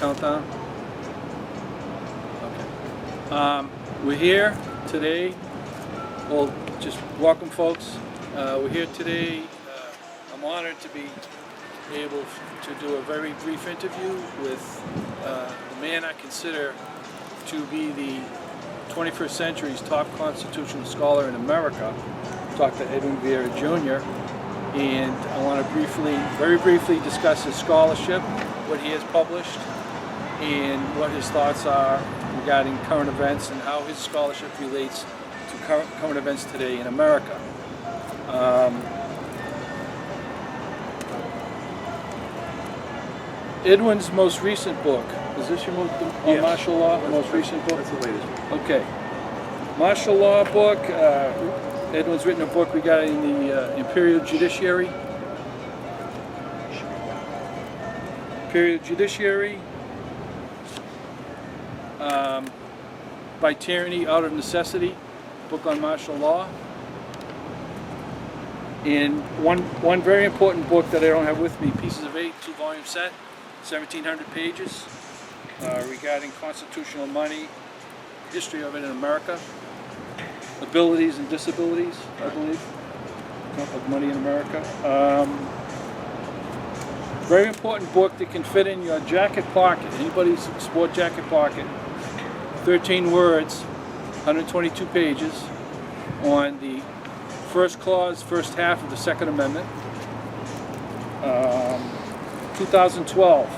countdown? Okay. We're here today. Well, just welcome, folks. We're here today. I'm honored to be able to do a very brief interview with the man I consider to be the 21st century's top constitutional scholar in America, Dr. Edwin Vieira Jr. And I want to very briefly discuss his scholarship, what he has published, and what his thoughts are regarding current events and how his scholarship relates to current events today in America. Edwin's most recent book, is this your Yes. martial law, most recent book? That's the latest one. Okay. Martial law book. Edwin's written a book regarding the imperial judiciary. By tyranny out of necessity, book on martial law. And one very important book that I don't have with me, Pieces of Eight, 2-volume set, 1,700 pages, regarding constitutional money, history of it in America, abilities and disabilities, I believe, of money in America. Very important book that can fit in your jacket pocket, anybody's sport jacket pocket. 13 words, 122 pages on the first clause, first half of the Second Amendment. 2012,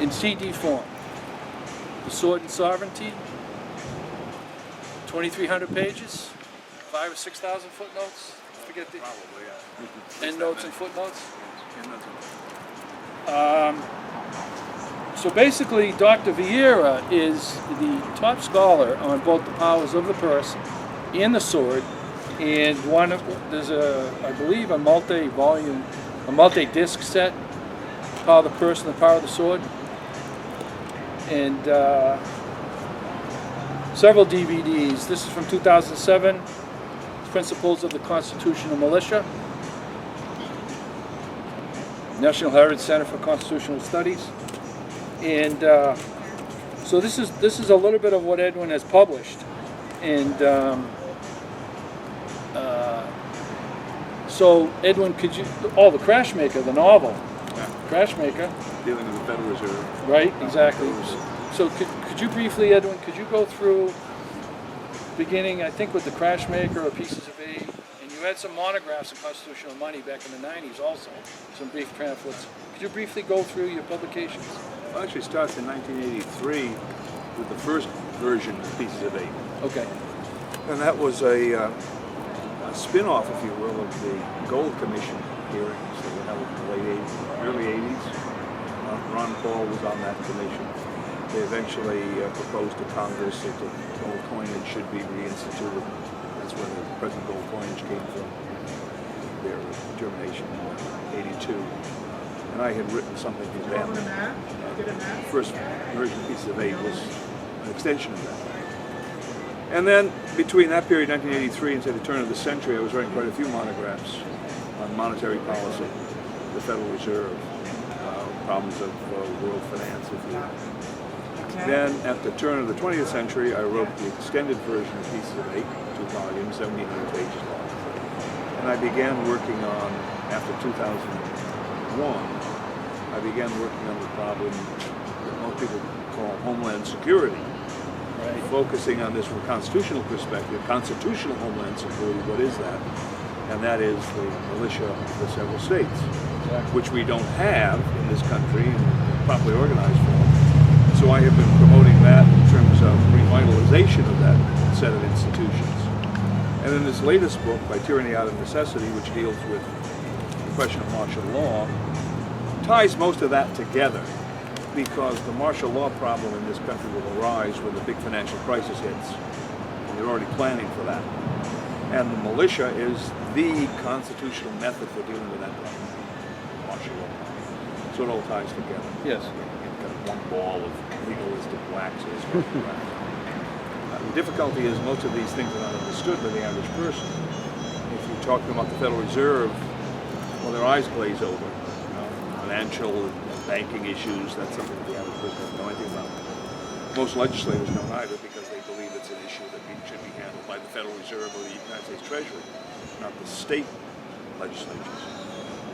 in CD form, The Sword and Sovereignty, 2,300 pages, 5,000 or 6,000 footnotes. I forget the Probably, yeah. endnotes and footnotes. Endnotes and So basically, Dr. Vieira is the top scholar on both the powers of the purse and the sword, and there's I believe a multi-disc set, Power of the Purse and the Power of the Sword, and several DVDs. This is from 2007, Principles of the Constitutional Militia, National Heritage Center for Constitutional Studies. And so this is a little bit of what Edwin has published, and so Edwin, could you? Oh, the Crash Maker, the novel, Crash Maker, dealing with the Federal Reserve. right? Exactly. So could you briefly, Edwin, could you go through beginning, I think, with the Crash Maker or Pieces of Eight, and you had some monographs on constitutional money back in the 90s also, some brief pamphlets. Could you briefly go through your publications? Well, actually starts in 1983 with the first version of Pieces of Eight. Okay. And that was a spin-off, if you will, of the Gold Commission hearings that were held in the early 80s. Ron Paul was on that commission. They eventually proposed to Congress that the gold coinage should be reinstituted. That's where the present gold coinage came from, their determination in 82. And I had written something to them. The first version of Pieces of Eight was an extension of that. And then between that period, 1983, and say the turn of the century, I was writing quite a few monographs on monetary policy, the Federal Reserve, problems of world finance, if you will. Then at the turn of the 20th century, I wrote the extended version of Pieces of Eight, 2 volumes, 1,700 pages long. And I began working on, after 2001, I began working on the problem that most people call Homeland Security. Right. Focusing on this from a constitutional perspective, constitutional Homeland Security, what is that? And that is the militia of the several states, Exactly. which we don't have in this country in properly organized form. So I have been promoting that in terms of revitalization of that set of institutions. And in this latest book, By Tyranny Out of Necessity, which deals with the question of martial law, ties most of that together, because the martial law problem in this country will arise when the big financial crisis hits. And they're already planning for that. And the militia is the constitutional method for dealing with that problem, martial law. So it all ties together. Yes. You've got one ball of legalistic wax. The difficulty is most of these things are not understood by the average person. If you talk to them about the Federal Reserve, well, their eyes glaze over. Financial banking issues, that's something the average person doesn't know anything about. Most legislators don't either because they believe it's an issue that should be handled by the Federal Reserve or the United States Treasury, not the state legislatures.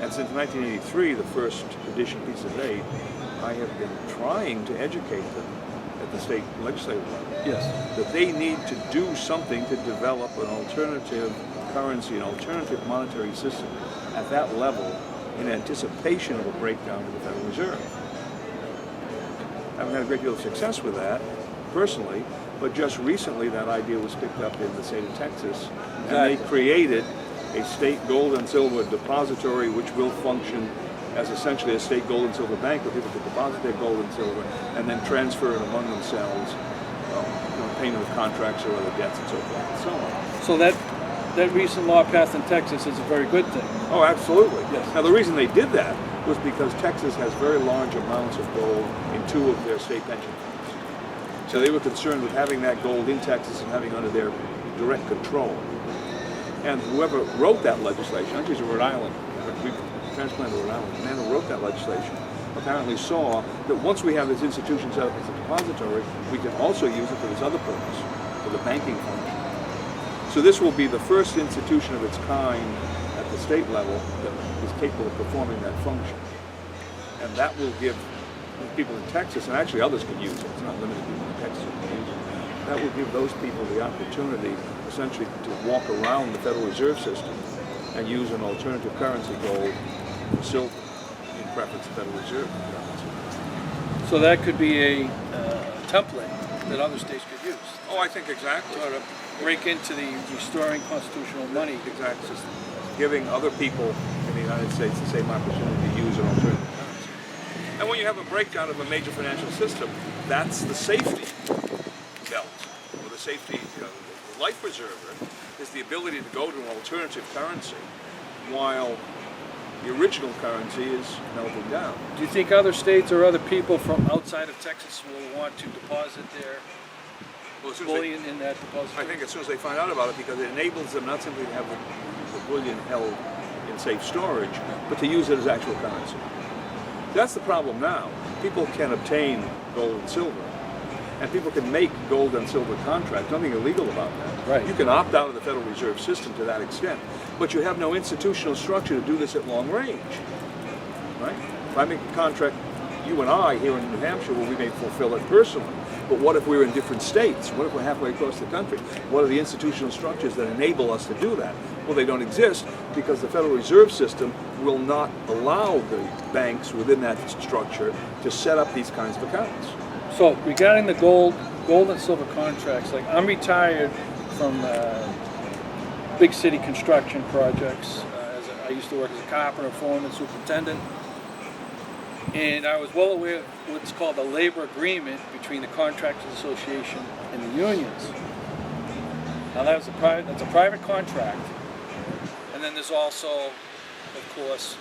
And since 1983, the first edition piece of aid, I have been trying to educate them at the state legislative level that they need to do something to develop an alternative currency, an alternative monetary system at that level in anticipation of a breakdown of the Federal Reserve. I haven't had a great deal of success with that, personally, but just recently that idea was picked up in the state of Texas, and they created a state gold and silver depository which will function as essentially a state gold and silver bank where people can deposit their gold and silver and then transfer it among themselves, payment of contracts or other debts and so forth and so on. So that recent law passed in Texas is a very good thing. Oh, absolutely. Yes. Now, the reason they did that was because Texas has very large amounts of gold in two of their state pension funds. So they were concerned with having that gold in Texas and having under their direct control. And whoever wrote that legislation, actually it's a Rhode Island, we transplanted to Rhode Island, the man who wrote that legislation apparently saw that once we have this institution set up as a depository, we can also use it for this other purpose, for the banking function. So this will be the first institution of its kind at the state level that is capable of performing that function. And that will give people in Texas, and actually others can use it, it's not limited to people in Texas who can use it, that will give those people the opportunity essentially to walk around the Federal Reserve System and use an alternative currency, gold or silver, in preference to Federal Reserve currency. So that could be a template that other states could use. Oh, I think exactly. To break into the restoring constitutional money Exactly. System. Giving other people in the United States the same opportunity to use an alternative currency. And when you have a breakdown of a major financial system, that's the safety belt, or the safety, the life preserver, is the ability to go to an alternative currency while the original currency is melting down. Do you think other states or other people from outside of Texas will want to deposit their bullion in that depository? I think as soon as they find out about it, because it enables them not simply to have the bullion held in safe storage, but to use it as actual currency. That's the problem now. People can obtain gold and silver, and people can make gold and silver contracts. Nothing illegal about that. Right. You can opt out of the Federal Reserve System to that extent, but you have no institutional structure to do this at long range. Right? If I make a contract, you and I here in New Hampshire, well, we may fulfill it personally. But what if we're in different states? What if we're halfway across the country? What are the institutional structures that enable us to do that? Well, they don't exist because the Federal Reserve System will not allow the banks within that structure to set up these kinds of accounts. So regarding the gold and silver contracts, like I'm retired from big city construction projects. I used to work as a carpenter, foreman, superintendent. And I was well aware of what's called the labor agreement between the Contractors Association and the unions. Now that's a private contract. And then there's also, of course,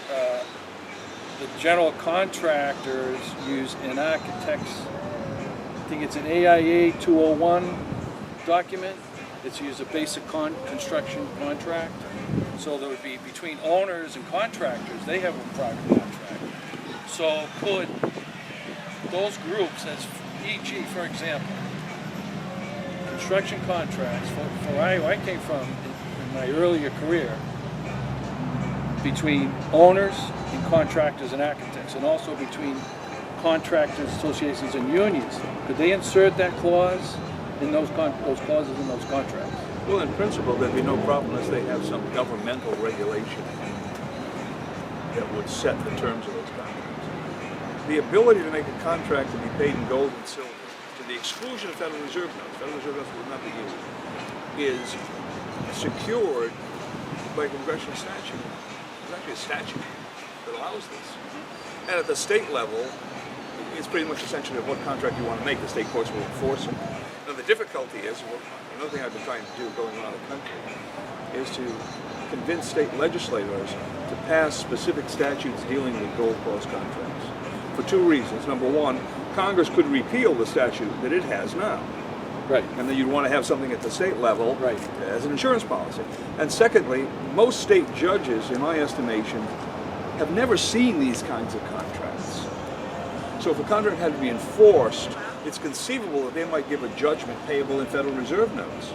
the general contractors use an architect's, I think it's an AIA 201 document. It's used a basic construction contract. So there would be between owners and contractors, they have a private contract. So could those groups, as e.g., for example, construction contracts, for I came from in my earlier career, between owners and contractors and architects, and also between contractors, associations, and unions, could they insert that clause in those clauses in those contracts? Well, in principle, there'd be no problem unless they have some governmental regulation that would set the terms of those contracts. The ability to make a contract to be paid in gold and silver, to the exclusion of Federal Reserve notes, Federal Reserve notes would not be used, is secured by congressional statute. There's actually a statute that allows this. And at the state level, it's pretty much essentially what contract you want to make. The state courts will enforce it. Now the difficulty is, another thing I've been trying to do going around the country, is to convince state legislators to pass specific statutes dealing with gold plus contracts. For two reasons. Number one, Congress could repeal the statute that it has now. Right. And then you'd want to have something at the state level right. as an insurance policy. And secondly, most state judges, in my estimation, have never seen these kinds of contracts. So if a contract had to be enforced, it's conceivable that they might give a judgment payable in Federal Reserve notes,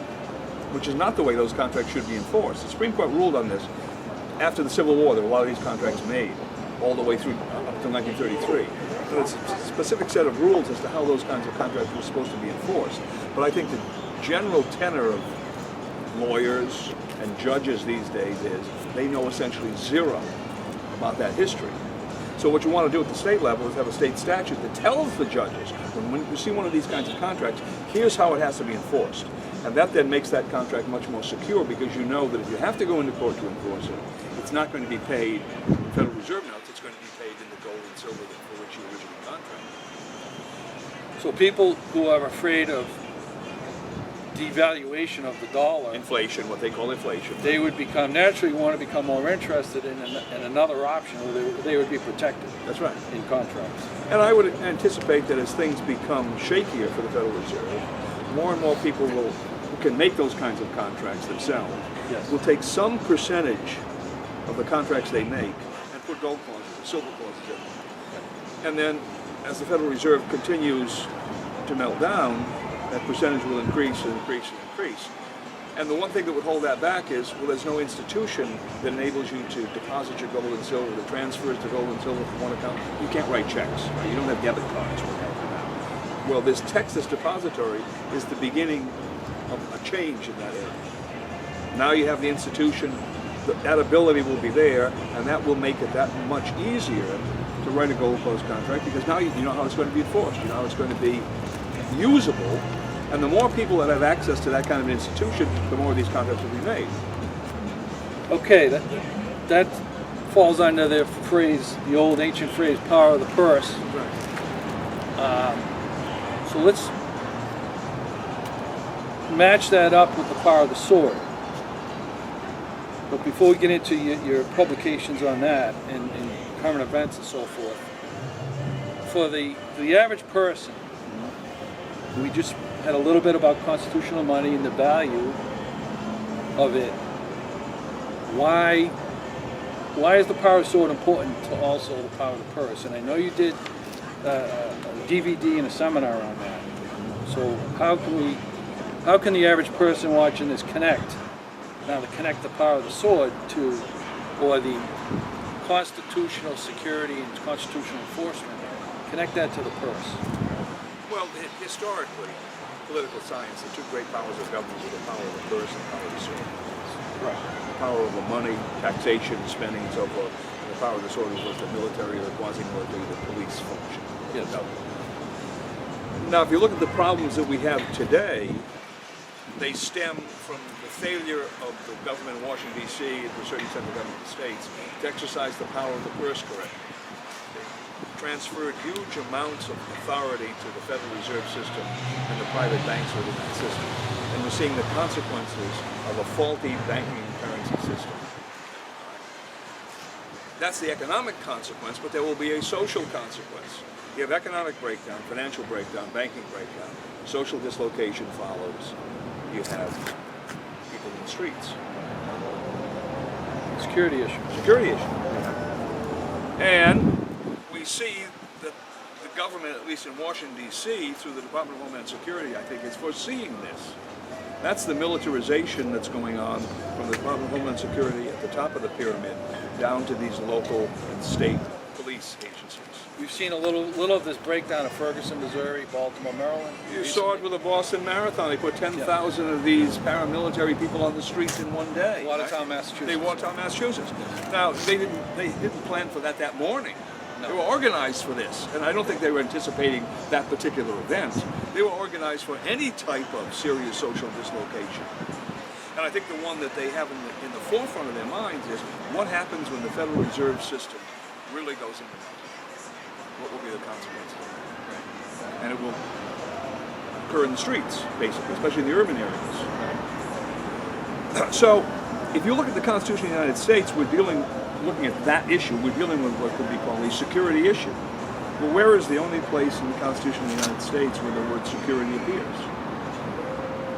which is not the way those contracts should be enforced. The Supreme Court ruled on this after the Civil War. There were a lot of these contracts made all the way through up to 1933. So there's a specific set of rules as to how those kinds of contracts were supposed to be enforced. But I think the general tenor of lawyers and judges these days is they know essentially zero about that history. So what you want to do at the state level is have a state statute that tells the judges, when you see one of these kinds of contracts, here's how it has to be enforced. And that then makes that contract much more secure, because you know that if you have to go into court to enforce it, it's not going to be paid in Federal Reserve notes, it's going to be paid in the gold and silver for which you originally contracted. So people who are afraid of devaluation of the dollar, Inflation, what they call inflation. they would naturally want to become more interested in another option where they would be protected That's right. in contracts. And I would anticipate that as things become shakier for the Federal Reserve, more and more people who can make those kinds of contracts themselves Yes. will take some percentage of the contracts they make and put gold clauses or silver clauses in them. And then as the Federal Reserve continues to melt down, that percentage will increase and increase and increase. And the one thing that would hold that back is, well, there's no institution that enables you to deposit your gold and silver, that transfers the gold and silver from one account. You can't write checks. You don't have debit cards. Well, this Texas depository is the beginning of a change in that area. Now you have the institution, that ability will be there, and that will make it that much easier to write a gold close contract, because now you know how it's going to be enforced, you know how it's going to be usable, and the more people that have access to that kind of an institution, the more these contracts will be made. Okay, that falls under the phrase, the old ancient phrase, power of the purse. So let's match that up with the power of the sword. But before we get into your publications on that and current events and so forth, for the average person, we just had a little bit about constitutional money and the value of it. Why is the power of the sword important to also the power of the purse? And I know you did a DVD and a seminar on that. So how can the average person watching this connect the power of the sword to, or the constitutional security and constitutional enforcement, connect that to the purse? Well, historically, political science, the two great powers of government were the power of the purse and the power of the sword. Right. The power of the money, taxation, spending, and so forth. And the power of the sword was the military or the quasi-military, the police function. Yes. Now, if you look at the problems that we have today, they stem from the failure of the government in Washington, D.C., and to a certain extent the government of the states, to exercise the power of the purse correctly. Transferred huge amounts of authority to the Federal Reserve System and the private banks within that system. And we're seeing the consequences of a faulty banking and currency system. That's the economic consequence, but there will be a social consequence. You have economic breakdown, financial breakdown, banking breakdown, social dislocation follows. You have people in the streets. Security issue. Security issue. And we see that the government, at least in Washington, D.C., through the Department of Homeland Security, I think, is foreseeing this. That's the militarization that's going on from the Department of Homeland Security at the top of the pyramid down to these local and state police agencies. We've seen a little of this breakdown of Ferguson, Missouri, Baltimore, Maryland. You saw it with the Boston Marathon. They put 10,000 of these paramilitary people on the streets in one day. Watertown, Massachusetts. Watertown, Massachusetts. Now, they didn't plan for that morning. No. They were organized for this, and I don't think they were anticipating that particular event. They were organized for any type of serious social dislocation. And I think the one that they have in the forefront of their minds is what happens when the Federal Reserve System really goes into that? What will be the consequences of that? And it will occur in the streets, basically, especially in the urban areas. So, if you look at the Constitution of the United States, looking at that issue, we're dealing with what could be called a security issue. Well, where is the only place in the Constitution of the United States where the word security appears?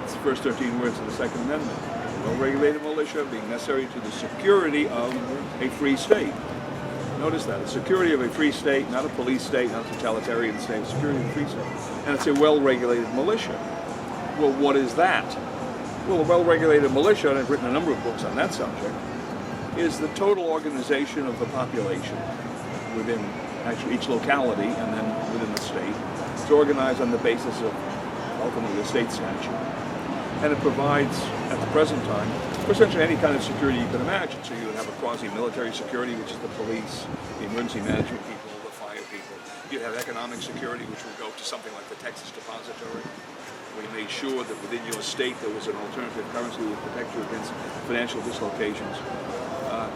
It's the first 13 words of the Second Amendment. No regulated militia being necessary to the security of a free state. Notice that. It's security of a free state, not a police state, not a totalitarian state, security of a free state. And it's a well-regulated militia. Well, what is that? Well, a well-regulated militia, and I've written a number of books on that subject, is the total organization of the population within actually each locality and then within the state. It's organized on the basis of ultimately the state statute. And it provides, at the present time, for essentially any kind of security you can imagine. So you would have a quasi-military security, which is the police, the emergency management people, the fire people. You'd have economic security, which would go to something like the Texas Depository. We made sure that within your state there was an alternative currency that would protect you against financial dislocations.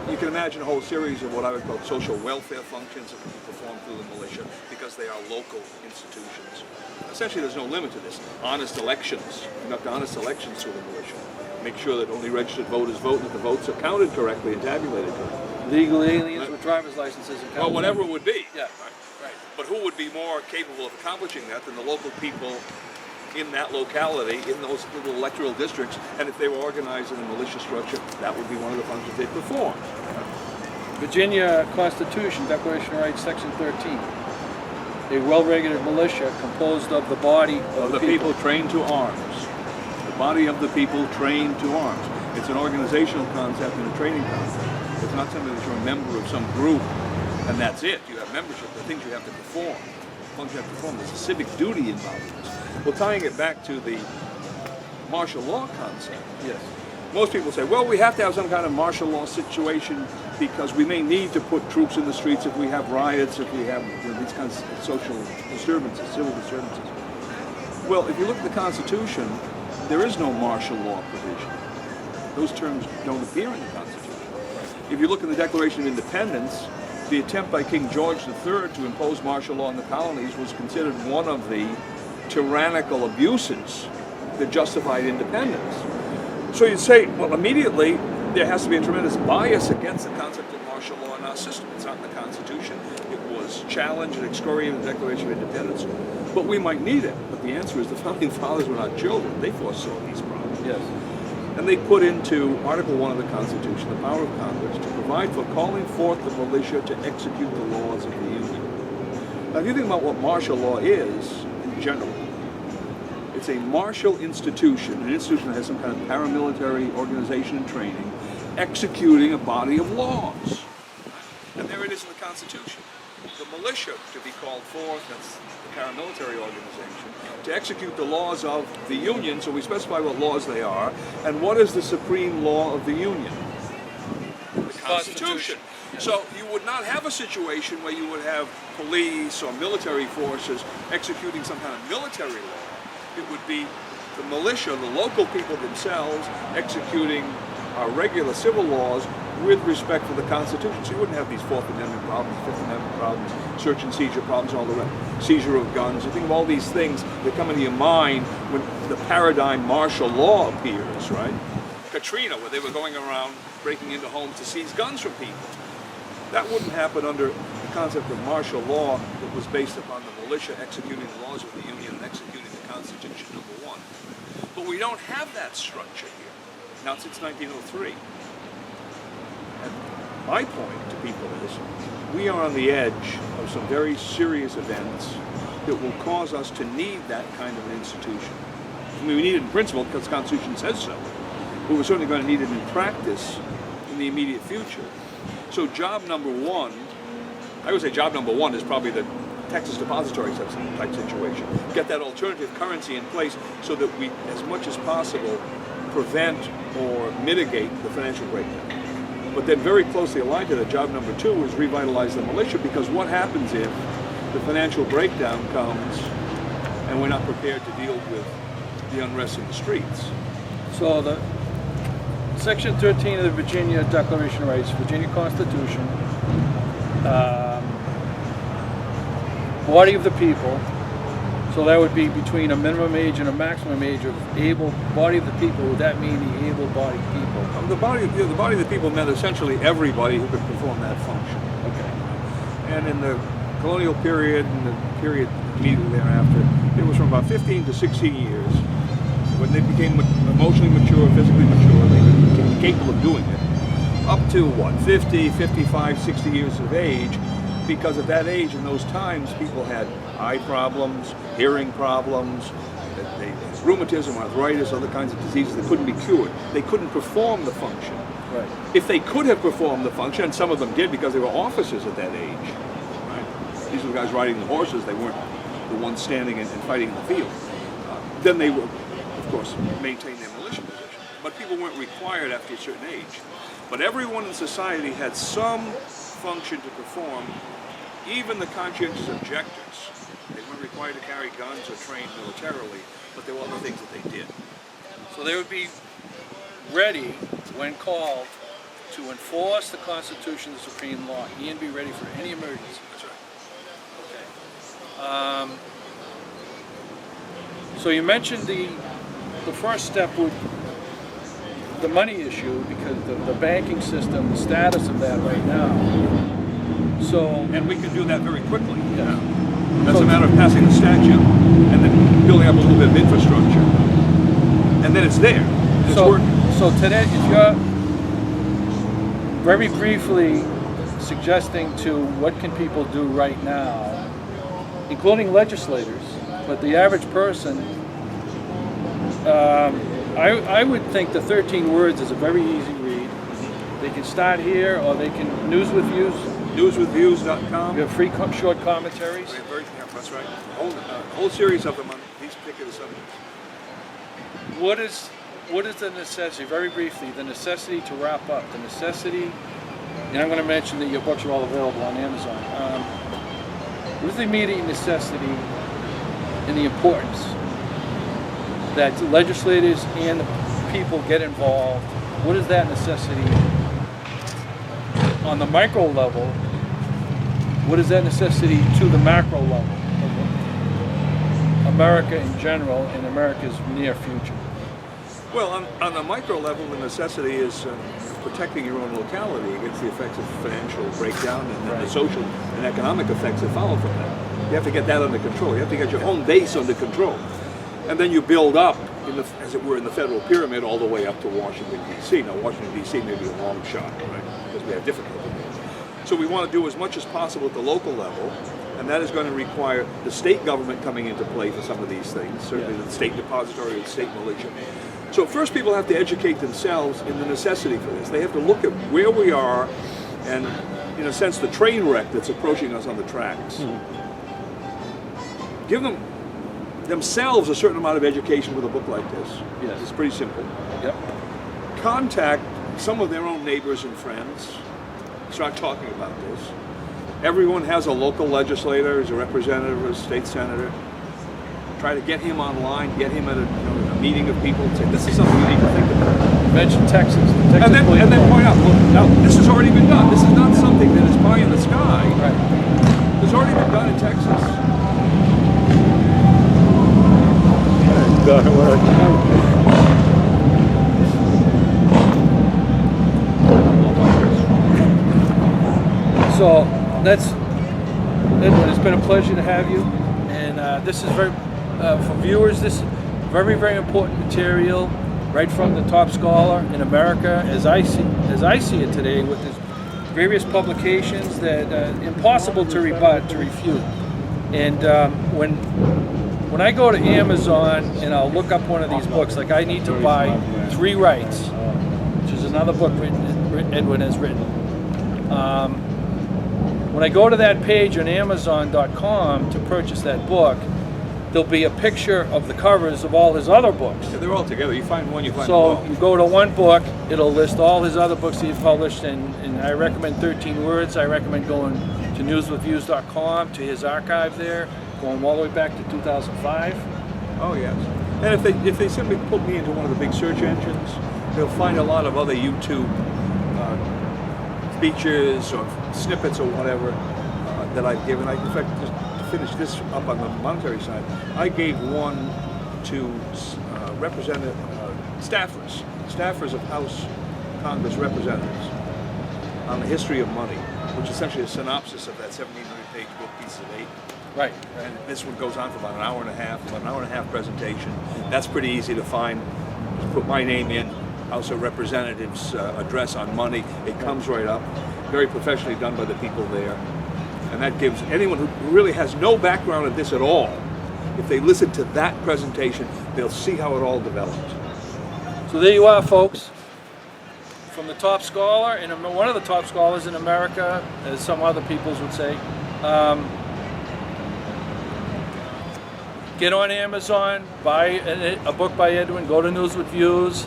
You can imagine a whole series of what I would call social welfare functions that would be performed through the militia because they are local institutions. Essentially, there's no limit to this. Honest elections, conduct honest elections through the militia. Make sure that only registered voters vote and that the votes are counted correctly and tabulated correctly. Legal aliens with driver's licenses and well, whatever it would be. Yeah, right. But who would be more capable of accomplishing that than the local people in that locality, in those little electoral districts, and if they were organized in a militia structure, that would be one of the functions they'd perform. Virginia Constitution, Declaration of Rights, Section 13. A well-regulated militia composed of the body of the people trained to arms. The body of the people trained to arms. It's an organizational concept and a training concept. It's not something that you're a member of some group and that's it. You have membership, the things you have to perform. Functions you have to perform. There's a civic duty involved in this. Well, tying it back to the martial law concept. Yes. Most people say, well, we have to have some kind of martial law situation because we may need to put troops in the streets if we have riots, if we have these kinds of social disturbances, civil disturbances. Well, if you look at the Constitution, there is no martial law provision. Those terms don't appear in the Constitution. If you look at the Declaration of Independence, the attempt by King George III to impose martial law in the colonies was considered one of the tyrannical abuses that justified independence. So you'd say, well, immediately there has to be a tremendous bias against the concept of martial law in our system. It's not in the Constitution. It was challenged and excoriated in the Declaration of Independence. But we might need it. But the answer is the Founding Fathers were not children. They foresaw these problems. Yes. And they put into Article 1 of the Constitution the power of Congress to provide for calling forth the militia to execute the laws of the Union. Now, if you think about what martial law is, in general, it's a martial institution, an institution that has some kind of paramilitary organization and training, executing a body of laws. And there it is in the Constitution. The militia to be called forth, that's the paramilitary organization, to execute the laws of the Union, so we specify what laws they are, and what is the supreme law of the Union? The Constitution. So you would not have a situation where you would have police or military forces executing some kind of military law. It would be the militia, the local people themselves, executing our regular civil laws with respect for the Constitution. So you wouldn't have these Fourth Amendment problems, Fifth Amendment problems, search and seizure problems, all the rest. Seizure of guns. You think of all these things that come into your mind when the paradigm martial law appears, right? Katrina, where they were going around breaking into homes to seize guns from people. That wouldn't happen under the concept of martial law that was based upon the militia executing the laws of the Union and executing the Constitution, number one. But we don't have that structure here, not since 1903. And my point to people is, we are on the edge of some very serious events that will cause us to need that kind of an institution. I mean, we need it in principle because the Constitution says so, but we're certainly going to need it in practice in the immediate future. So job number one, I would say job number one is probably the Texas Depository type situation. Get that alternative currency in place so that we, as much as possible, prevent or mitigate the financial breakdown. But then very closely aligned to that, job number two is revitalize the militia, because what happens if the financial breakdown comes and we're not prepared to deal with the unrest in the streets? So the Section 13 of the Virginia Declaration of Rights, Virginia Constitution, body of the people, so that would be between a minimum age and a maximum age of able, body of the people, would that mean the able-bodied people? The body of the people meant essentially everybody who could perform that function. Okay. And in the colonial period and the period immediately thereafter, it was from about 15 to 16 years. When they became emotionally mature, physically mature, they became capable of doing it. up to what, 50, 55, 60 years of age, because at that age, in those times, people had eye problems, hearing problems, they had rheumatism, arthritis, other kinds of diseases that couldn't be cured. They couldn't perform the function. Right. If they could have performed the function, and some of them did because they were officers at that age, right? These were the guys riding the horses, they weren't the ones standing and fighting in the field. Then they would, of course, maintain their militia position. But people weren't required after a certain age. But everyone in society had some function to perform, even the conscientious objectors. They weren't required to carry guns or train militarily, but there were other things that they did. So they would be ready, when called, to enforce the Constitution, the supreme law, and be ready for any emergency. That's right. Okay. So you mentioned the first step would the money issue, because the banking system, the status of that right now. So, And we can do that very quickly. yeah. That's a matter of passing a statute and then building up a little bit of infrastructure. And then it's there. It's working. So today, if you're very briefly suggesting to what can people do right now, including legislators, but the average person, I would think the 13 words is a very easy read. They can start here, or they can News with Views. Newswithviews.com. We have free short commentaries. That's right. A whole series of them on these particular subjects. What is the necessity, very briefly, the necessity to wrap up, the necessity, and I'm going to mention that your books are all available on Amazon. What is the immediate necessity and the importance that legislators and the people get involved? What is that necessity on the micro level? What is that necessity to the macro level of America in general and America's near future? Well, on the micro level, the necessity is protecting your own locality against the effects of financial breakdown and then the social and economic effects that follow from that. You have to get that under control. You have to get your home base under control. And then you build up, as it were, in the federal pyramid all the way up to Washington, D.C. Now, Washington, D.C. may be a long shot, right? Because we have difficulty there. So we want to do as much as possible at the local level, and that is going to require the state government coming into play for some of these things, certainly the state depository, the state militia. So first people have to educate themselves in the necessity for this. They have to look at where we are and, in a sense, the train wreck that's approaching us on the tracks. Give them themselves a certain amount of education with a book like this. Yes. It's pretty simple. Yep. Contact some of their own neighbors and friends. Start talking about this. Everyone has a local legislator, as a representative or a state senator. Try to get him online, get him at a meeting of people and say, this is something you need to think about. Mention Texas. And then point out, look, now this has already been done. This is not something that is pie in the sky. Right. It's already been done in Texas. So that's Edwin. It's been a pleasure to have you, and this is very for viewers. This is very, very important material, right from the top scholar in America, as I see it today, with his various publications that impossible to rebut, to refute. And when I go to Amazon and I'll look up one of these books, like I need to buy Three Rights, which is another book Edwin has written. When I go to that page on Amazon.com to purchase that book, there'll be a picture of the covers of all his other books. Yeah, they're all together. You find one, you find So them all. you go to one book, it'll list all his other books he's published, and I recommend 13 Words. I recommend going to newswithviews.com, to his archive there, going all the way back to 2005. Oh yes. And if they simply put me into one of the big search engines, they'll find a lot of other YouTube speeches or snippets or whatever that I've given. In fact, just to finish this up on the monetary side, I gave one to representative staffers of House Congress representatives on the history of money, which is essentially a synopsis of that 1,700-page book, Pieces of Eight. Right. And this one goes on for about an hour and a half presentation. That's pretty easy to find. Just put my name in, House of Representatives address on money. It comes right up, very professionally done by the people there. And that gives anyone who really has no background in this at all, if they listen to that presentation, they'll see how it all developed. So there you are, folks. From the top scholar, and one of the top scholars in America, as some other peoples would say. Get on Amazon, buy a book by Edwin, go to News with Views,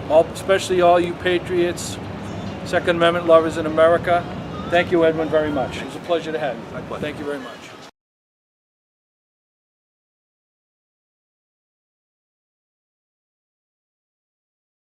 especially all you patriots, Second Amendment lovers in America. Thank you, Edwin, very much. It was a pleasure to have you. My pleasure. Thank you very much.